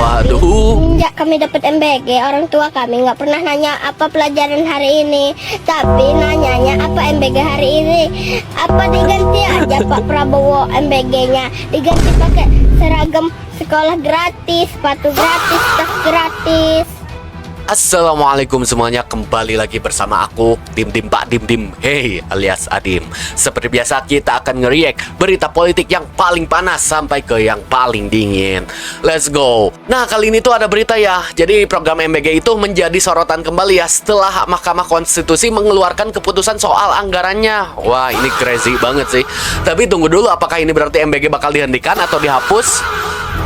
Waduh. Sejak kami dapat MBG, orang tua kami nggak pernah nanya apa pelajaran hari ini, tapi nanyanya apa MBG hari ini. Apa diganti aja Pak Prabowo MBG-nya, diganti pakai seragam sekolah gratis, sepatu gratis, tas gratis. Assalamualaikum semuanya, kembali lagi bersama aku Dim Pak Dim hey alias Adim. Seperti biasa kita akan nge-react berita politik yang paling panas sampai ke yang paling dingin. Let's go. Nah kali ini tuh ada berita ya. Jadi program MBG itu menjadi sorotan kembali ya setelah Mahkamah Konstitusi mengeluarkan keputusan soal anggarannya. Wah ini crazy banget sih. Tapi tunggu dulu, apakah ini berarti MBG bakal dihentikan atau dihapus?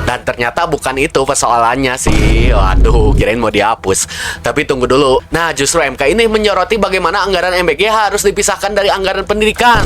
Dan ternyata bukan itu persoalannya sih. Waduh, kirain mau dihapus. Tapi tunggu dulu. Nah, justru MK ini menyoroti bagaimana anggaran MBG harus dipisahkan dari anggaran pendidikan.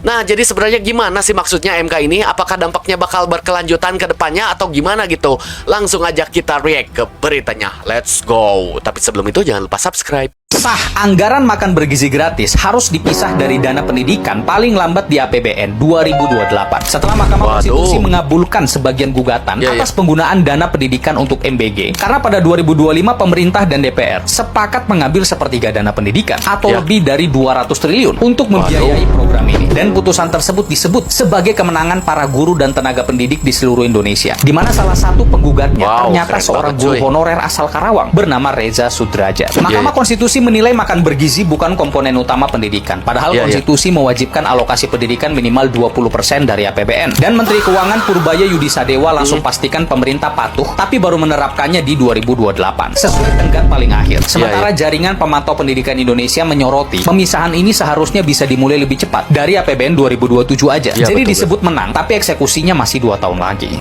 Nah, jadi sebenarnya gimana sih maksudnya MK ini? Apakah dampaknya bakal berkelanjutan ke depannya atau gimana gitu? Langsung aja kita react ke beritanya. Let's go. Tapi sebelum itu jangan lupa subscribe. Sah, anggaran makan bergizi gratis harus dipisah dari dana pendidikan paling lambat di APBN 2028. Setelah Mahkamah Konstitusi mengabulkan sebagian gugatan atas penggunaan dana pendidikan untuk MBG. Karena pada 2025 pemerintah dan DPR sepakat mengambil sepertiga dana pendidikan atau lebih dari 200 triliun untuk membiayai program ini. Dan putusan tersebut disebut sebagai kemenangan para guru dan tenaga pendidik di seluruh Indonesia. Di mana salah satu penggugatnya ternyata seorang guru honorer asal Karawang bernama Reza Sudrajat. Mahkamah Konstitusi menilai makan bergizi bukan komponen utama pendidikan. Padahal konstitusi mewajibkan alokasi pendidikan minimal 20% dari APBN. Dan Menteri Keuangan Purbaya Yudisadewa langsung pastikan pemerintah patuh, tapi baru menerapkannya di 2028 sesuai tenggat paling akhir. Sementara Jaringan Pemantau Pendidikan Indonesia menyoroti pemisahan ini seharusnya bisa dimulai lebih cepat dari APBN 2027 aja. Jadi disebut menang, tapi eksekusinya masih 2 tahun lagi.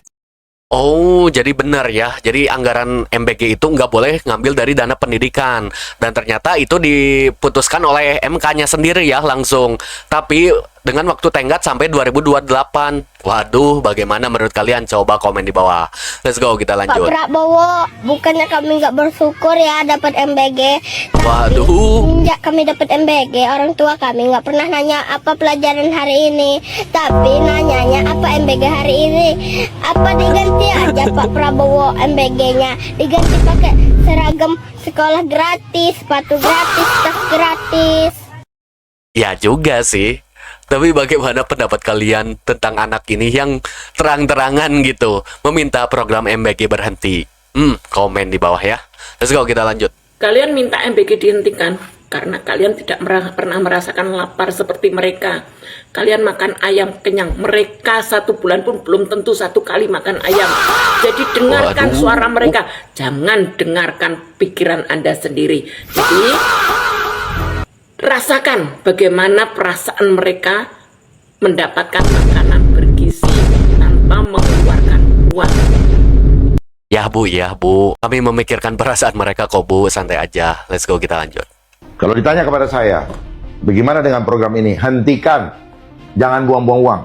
Oh, jadi benar ya. Jadi anggaran MBG itu nggak boleh ngambil dari dana pendidikan. Dan ternyata itu diputuskan oleh MK-nya sendiri ya langsung. Tapi dengan waktu tenggat sampai 2028. Waduh, bagaimana menurut kalian? Coba komen di bawah. Let's go, kita lanjut. Pak Prabowo, bukannya kami nggak bersyukur ya dapat MBG. Waduh. Sejak kami dapat MBG, orang tua kami nggak pernah nanya apa pelajaran hari ini, tapi nanyanya apa MBG hari ini. Apa diganti aja Pak Prabowo MBG-nya, diganti pakai seragam sekolah gratis, sepatu gratis, tas gratis. Ya juga sih. Tapi bagaimana pendapat kalian tentang anak ini yang terang-terangan gitu meminta program MBG berhenti? Komen di bawah ya. Let's go, kita lanjut. Kalian minta MBG dihentikan karena kalian tidak pernah merasakan lapar seperti mereka. Kalian makan ayam kenyang. Mereka 1 bulan pun belum tentu 1 kali makan ayam. Jadi dengarkan suara mereka. Jangan dengarkan pikiran Anda sendiri. Jadi rasakan bagaimana perasaan mereka mendapatkan makanan bergizi tanpa mengeluarkan uang. Ya Bu, kami memikirkan perasaan mereka kok Bu, santai aja. Let's go, kita lanjut. Kalau ditanya kepada saya, bagaimana dengan program ini? Hentikan, jangan buang-buang uang.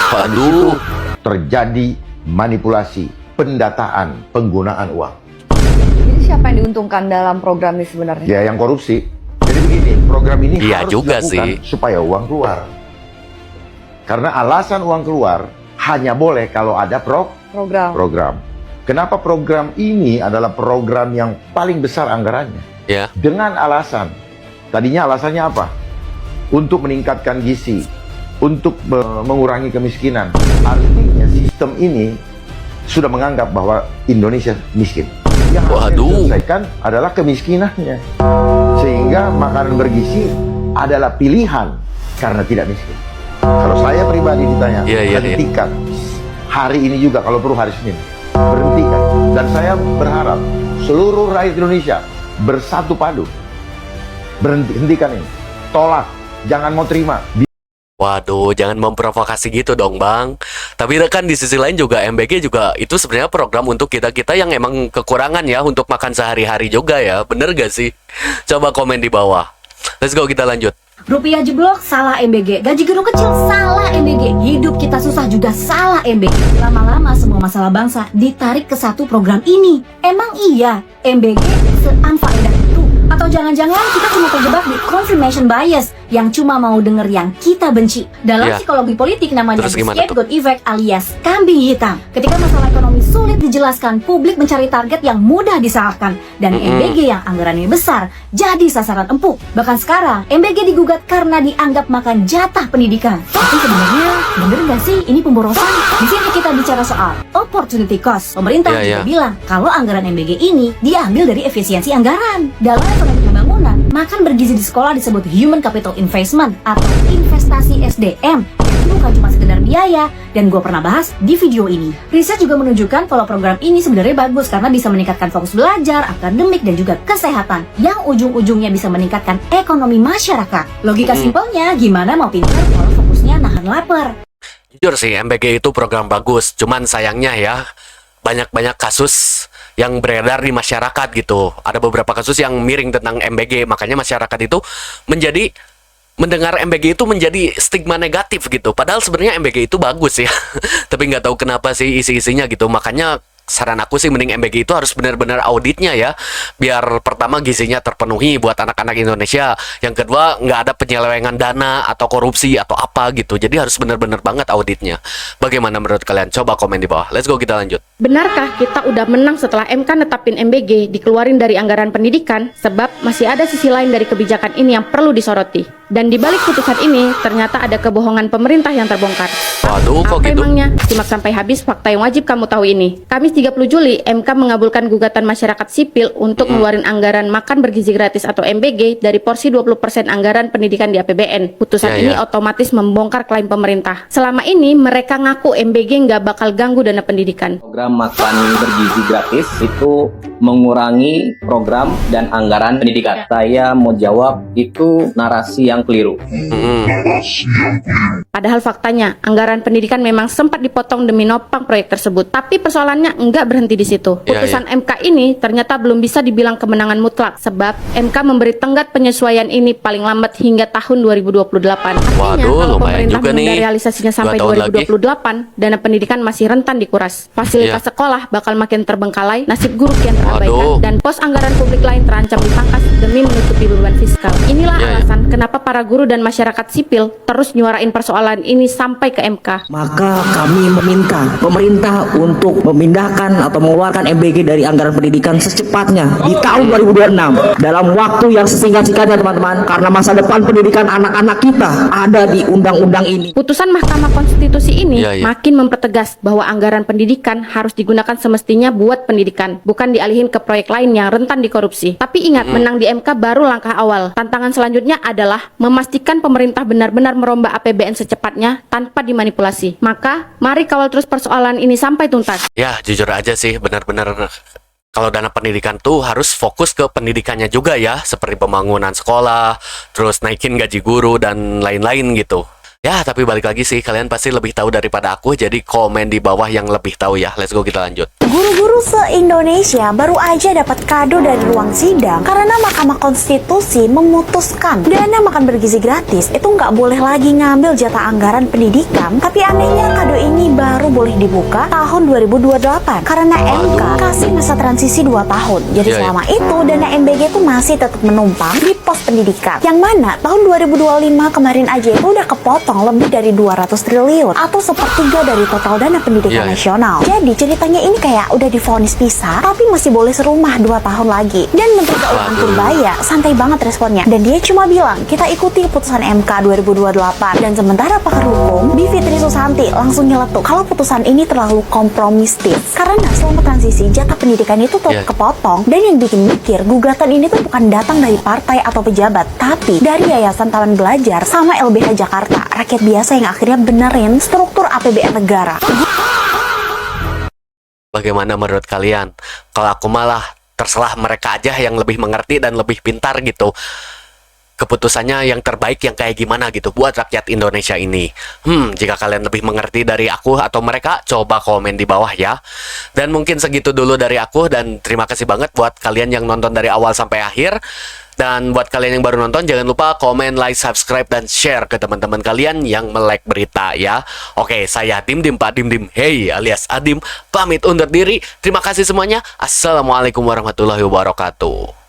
Waduh, terjadi manipulasi, pendataan, penggunaan uang. Jadi siapa yang diuntungkan dalam program ini sebenarnya? Ya, yang korupsi. Jadi begini, program ini harus juga dilakukan sih supaya uang keluar. Karena alasan uang keluar hanya boleh kalau ada program. Kenapa program ini adalah program yang paling besar anggarannya? Ya. Dengan alasan, tadinya alasannya apa? Untuk meningkatkan gizi, untuk mengurangi kemiskinan. Artinya sistem ini sudah menganggap bahwa Indonesia miskin. Yang harus diselesaikan adalah kemiskinannya. Sehingga makanan bergizi adalah pilihan karena tidak miskin. Kalau saya pribadi ditanya, hentikan. Hari ini juga, kalau perlu hari Senin. Berhentikan. Dan saya berharap seluruh rakyat Indonesia bersatu padu. Hentikan ini. Tolak. Jangan mau terima. Waduh, jangan memprovokasi gitu dong Bang. Tapi kan di sisi lain juga MBG juga itu sebenarnya program untuk kita-kita yang emang kekurangan ya untuk makan sehari-hari juga ya. Bener gak sih? Coba komen di bawah. Let's go, kita lanjut. Rupiah jeblok, salah MBG. Gaji guru kecil, salah MBG. Hidup kita susah juga, salah MBG. Lama-lama semua masalah bangsa ditarik ke satu program ini. Emang iya MBG seanfaedah itu? Atau jangan-jangan kita cuma terjebak di confirmation bias yang cuma mau denger yang kita benci? Dalam psikologi politik namanya the scapegoat effect alias kambing hitam. Ketika masalah ekonomi sulit dijelaskan, publik mencari target yang mudah disalahkan, dan MBG yang anggarannya besar jadi sasaran empuk. Bahkan sekarang MBG digugat karena dianggap makan jatah pendidikan. Tapi sebenarnya bener nggak sih ini pemborosan? Di sini kita bicara soal opportunity cost. Pemerintah juga bilang kalau anggaran MBG ini diambil dari efisiensi anggaran. Dalam ekonomi pembangunan, makan bergizi di sekolah disebut human capital investment atau investasi SDM. Jadi bukan cuma sekedar biaya, dan gue pernah bahas di video ini. Riset juga menunjukkan kalau program ini sebenarnya bagus karena bisa meningkatkan fokus belajar, akademik, dan juga kesehatan, yang ujung-ujungnya bisa meningkatkan ekonomi masyarakat. Logika simpelnya, gimana mau pintar kalau fokusnya nahan lapar? Jujur sih, MBG itu program bagus. Cuman sayangnya ya, banyak kasus yang beredar di masyarakat gitu. Ada beberapa kasus yang miring tentang MBG, makanya masyarakat itu mendengar MBG itu menjadi stigma negatif gitu. Padahal sebenarnya MBG itu bagus ya. Tapi nggak tahu kenapa sih isi-isinya gitu. Makanya saran aku sih mending MBG itu harus benar-benar auditnya ya. Biar pertama gizinya terpenuhi buat anak-anak Indonesia. Yang kedua nggak ada penyelewengan dana atau korupsi atau apa gitu. Jadi harus benar-benar banget auditnya. Bagaimana menurut kalian? Coba komen di bawah. Let's go, kita lanjut. Benarkah kita udah menang setelah MK netapin MBG dikeluarin dari anggaran pendidikan? Sebab masih ada sisi lain dari kebijakan ini yang perlu disoroti. Dan di balik putusan ini ternyata ada kebohongan pemerintah yang terbongkar. Waduh, kok Apa gitu? emangnya? Simak sampai habis fakta yang wajib kamu tahu ini. Kamis 30 Juli, MK mengabulkan gugatan masyarakat sipil untuk ngeluarin anggaran makan bergizi gratis atau MBG dari porsi 20% anggaran pendidikan di APBN. Putusan ini otomatis membongkar klaim pemerintah. Selama ini mereka ngaku MBG nggak bakal ganggu dana pendidikan. Program makan bergizi gratis itu mengurangi program dan anggaran pendidikan. Saya mau jawab itu narasi yang keliru. Padahal faktanya, anggaran pendidikan memang sempat dipotong demi nopang proyek tersebut. Tapi persoalannya enggak berhenti di situ. Putusan MK ini ternyata belum bisa dibilang kemenangan mutlak. Sebab MK memberi tenggat penyesuaian ini paling lambat hingga tahun 2028. Artinya kalau pemerintah menunda realisasinya sampai 2028, dana pendidikan masih rentan dikuras. Fasilitas sekolah bakal makin terbengkalai, nasib guru kian terabaikan, dan pos anggaran publik lain terancam dipangkas demi menutupi beban fiskal. Inilah alasan kenapa para guru dan masyarakat sipil terus nyuarain persoalan ini sampai ke MK. Maka kami meminta pemerintah untuk memindahkan atau mengeluarkan MBG dari anggaran pendidikan secepatnya di tahun 2026 dalam waktu yang sesingkat-singkatnya teman-teman, karena masa depan pendidikan anak-anak kita ada di undang-undang ini. Putusan Mahkamah Konstitusi ini makin mempertegas bahwa anggaran pendidikan harus digunakan semestinya buat pendidikan, bukan dialihin ke proyek lain yang rentan dikorupsi. Tapi ingat, menang di MK baru langkah awal. Tantangan selanjutnya adalah memastikan pemerintah benar-benar merombak APBN secepatnya tanpa dimanipulasi. Maka, mari kawal terus persoalan ini sampai tuntas. Ya, jujur aja sih, benar-benar kalau dana pendidikan tuh harus fokus ke pendidikannya juga ya, seperti pembangunan sekolah, terus naikin gaji guru dan lain-lain gitu. Ya, tapi balik lagi sih, kalian pasti lebih tahu daripada aku, jadi komen di bawah yang lebih tahu ya. Let's go, kita lanjut. Guru-guru se-Indonesia baru aja dapat kado dari ruang sidang karena Mahkamah Konstitusi memutuskan dana makan bergizi gratis itu nggak boleh lagi ngambil jatah anggaran pendidikan. Tapi anehnya kado ini baru boleh dibuka tahun 2028 karena MK kasih masa transisi 2 tahun. Jadi selama itu dana MBG itu masih tetap menumpang di pos pendidikan. Yang mana tahun 2025 kemarin aja itu udah kepotong lebih dari 200 triliun atau sepertiga dari total dana pendidikan nasional. Jadi ceritanya ini kayak udah divonis pisah tapi masih boleh serumah 2 tahun lagi. Dan Menteri Keuangan Purbaya santai banget responnya, dan dia cuma bilang kita ikuti putusan MK 2028. Dan sementara pakar hukum Bivitri Susanti langsung nyeletuk kalau putusan ini terlalu kompromistis karena selama transisi jatah pendidikan itu tetap kepotong. Dan yang bikin mikir, gugatan ini tuh bukan datang dari partai atau pejabat, tapi dari Yayasan Taman Belajar sama LBH Jakarta, rakyat biasa yang akhirnya benerin struktur APBN negara. Bagaimana menurut kalian? Kalau aku malah terserah mereka aja yang lebih mengerti dan lebih pintar gitu. Keputusannya yang terbaik yang kayak gimana gitu buat rakyat Indonesia ini. Jika kalian lebih mengerti dari aku atau mereka, coba komen di bawah ya. Dan mungkin segitu dulu dari aku, dan terima kasih banget buat kalian yang nonton dari awal sampai akhir. Dan buat kalian yang baru nonton, jangan lupa komen, like, subscribe, dan share ke teman-teman kalian yang melek berita ya. Oke, saya Dim Pak Dim Hey alias Adim, pamit undur diri. Terima kasih semuanya. Assalamualaikum warahmatullahi wabarakatuh.